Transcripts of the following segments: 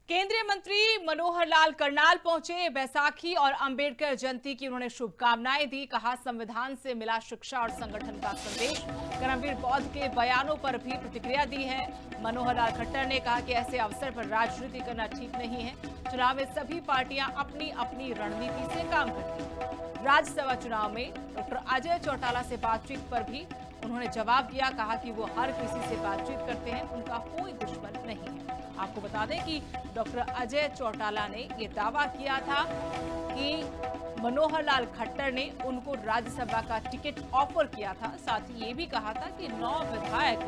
केंद्रीय मंत्री मनोहर लाल करनाल पहुंचे। बैसाखी और अंबेडकर जयंती की उन्होंने शुभकामनाएं दी। कहा, संविधान से मिला शिक्षा और संगठन का संदेश। करमवीर बौद्ध के बयानों पर भी प्रतिक्रिया दी है। मनोहर लाल खट्टर ने कहा कि ऐसे अवसर पर राजनीति करना ठीक नहीं है। चुनाव में सभी पार्टियां अपनी अपनी रणनीति से काम करती हैं। राज्यसभा चुनाव में डॉक्टर अजय चौटाला से बातचीत पर भी उन्होंने जवाब दिया। कहा कि वो हर किसी से बातचीत करते हैं, उनका कोई दुश्मन नहीं है। आपको बता दें कि डॉक्टर अजय चौटाला ने ये दावा किया था कि मनोहर लाल खट्टर ने उनको राज्यसभा का टिकट ऑफर किया था। साथ ही ये भी कहा था कि 9 विधायक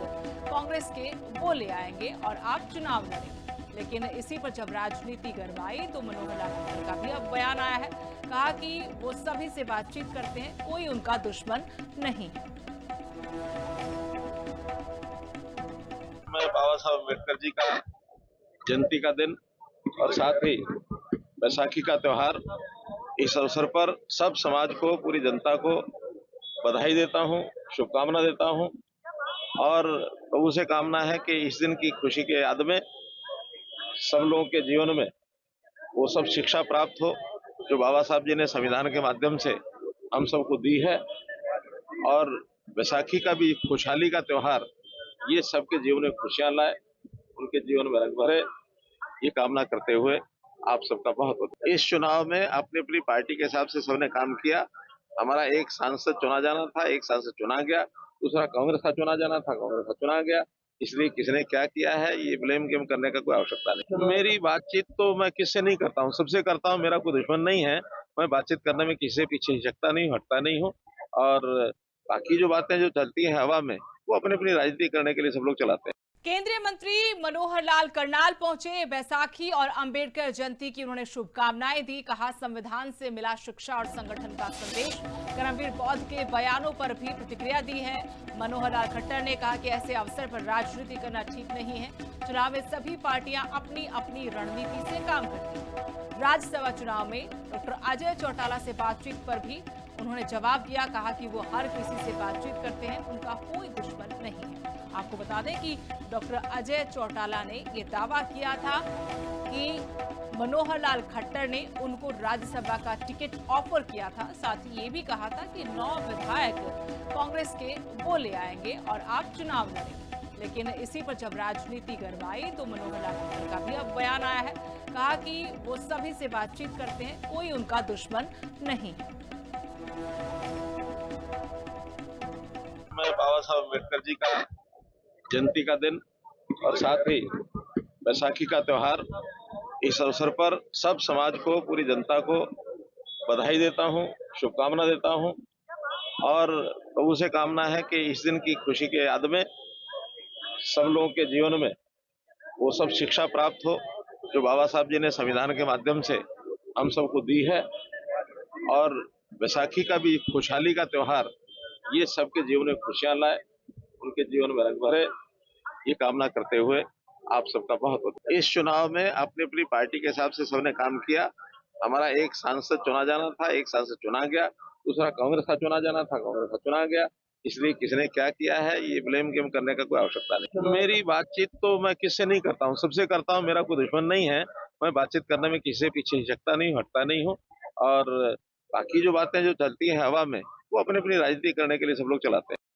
कांग्रेस के वो ले आएंगे और आप चुनाव लड़ेंगे। लेकिन इसी पर जब राजनीति गरमाई तो मनोहर लाल खट्टर का भी अब बयान आया है। कहा कि वो सभी से बातचीत करते हैं, कोई उनका दुश्मन नहीं है। मैं बाबा साहब अम्बेडकर जी का जयंती का दिन और साथ ही बैसाखी का त्योहार, इस अवसर पर सब समाज को, पूरी जनता को बधाई देता हूं, शुभकामना देता हूं। और प्रभु से कामना है कि इस दिन की खुशी के याद में सब लोगों के जीवन में वो सब शिक्षा प्राप्त हो जो बाबा साहब जी ने संविधान के माध्यम से हम सबको दी है। और बैसाखी का भी खुशहाली का त्योहार ये सबके जीवन में खुशियां लाए, उनके जीवन में रंग भरे, ये कामना करते हुए आप सबका बहुत बहुत। इस चुनाव में अपनी अपनी पार्टी के हिसाब से सबने काम किया। हमारा एक सांसद चुना जाना था, एक सांसद चुना गया। दूसरा कांग्रेस का चुना जाना था, कांग्रेस का चुना गया। इसलिए किसने क्या किया है ये ब्लेम गेम करने का कोई आवश्यकता नहीं। मेरी बातचीत तो मैं किससे नहीं करता हूँ, सबसे करता हूँ। मेरा कोई दुश्मन नहीं है। मैं बातचीत करने में किसी से पीछे हिचकता नहीं हूँ, हटता नहीं हूँ। और बाकी जो बातें जो चलती है हवा में, वो अपनी अपनी राजनीति करने के लिए सब लोग चलाते हैं। केंद्रीय मंत्री मनोहर लाल करनाल पहुंचे। बैसाखी और अंबेडकर जयंती की उन्होंने शुभकामनाएं दी। कहा, संविधान से मिला शिक्षा और संगठन का संदेश। करमवीर बौद्ध के बयानों पर भी प्रतिक्रिया दी है। मनोहर लाल खट्टर ने कहा कि ऐसे अवसर पर राजनीति करना ठीक नहीं है। चुनाव में सभी पार्टियां अपनी अपनी रणनीति से काम करती हैं। राज्यसभा चुनाव में डॉक्टर अजय चौटाला से बातचीत पर भी उन्होंने जवाब दिया। कहा कि वो हर किसी से बातचीत करते हैं, उनका कोई दुश्मन नहीं है। आपको बता दें कि डॉक्टर अजय चौटाला ने ये दावा किया था कि मनोहर लाल खट्टर ने उनको राज्यसभा का टिकट ऑफर किया था। साथ ही ये भी कहा था कि 9 विधायक कांग्रेस के वो ले आएंगे और आप चुनाव लड़ेंगे। लेकिन इसी पर जब राजनीति गरमाई तो मनोहर लाल खट्टर का भी अब बयान आया है। कहा कि वो सभी से बातचीत करते हैं, कोई उनका दुश्मन नहीं है। मैं बाबा साहब अम्बेडकर जी का जयंती का दिन और साथ ही बैसाखी का त्योहार, इस अवसर पर सब समाज को, पूरी जनता को बधाई देता हूं, शुभकामना देता हूं। और प्रभु से कामना है कि इस दिन की खुशी के याद में सब लोगों के जीवन में वो सब शिक्षा प्राप्त हो जो बाबा साहब जी ने संविधान के माध्यम से हम सबको दी है। और बैसाखी का भी खुशहाली का त्योहार ये सबके जीवन में खुशियां लाए, उनके जीवन में रंग भरे, ये कामना करते हुए आप सबका बहुत बहुत। इस चुनाव में अपनी अपनी पार्टी के हिसाब से सबने काम किया। हमारा एक सांसद चुना जाना था, एक सांसद चुना गया। दूसरा कांग्रेस का चुना जाना था, कांग्रेस का चुना गया। इसलिए किसने क्या किया है ये ब्लेम गेम करने का कोई आवश्यकता नहीं। मेरी बातचीत तो मैं किससे नहीं करता हूँ, सबसे करता हूँ। मेरा कोई दुश्मन नहीं है। मैं बातचीत करने में किसी से पीछे हिचकता नहीं हूँ, हटता नहीं हूँ। और बाकी जो बातें जो चलती है हवा में, वो अपनी अपनी राजनीति करने के लिए सब लोग चलाते हैं।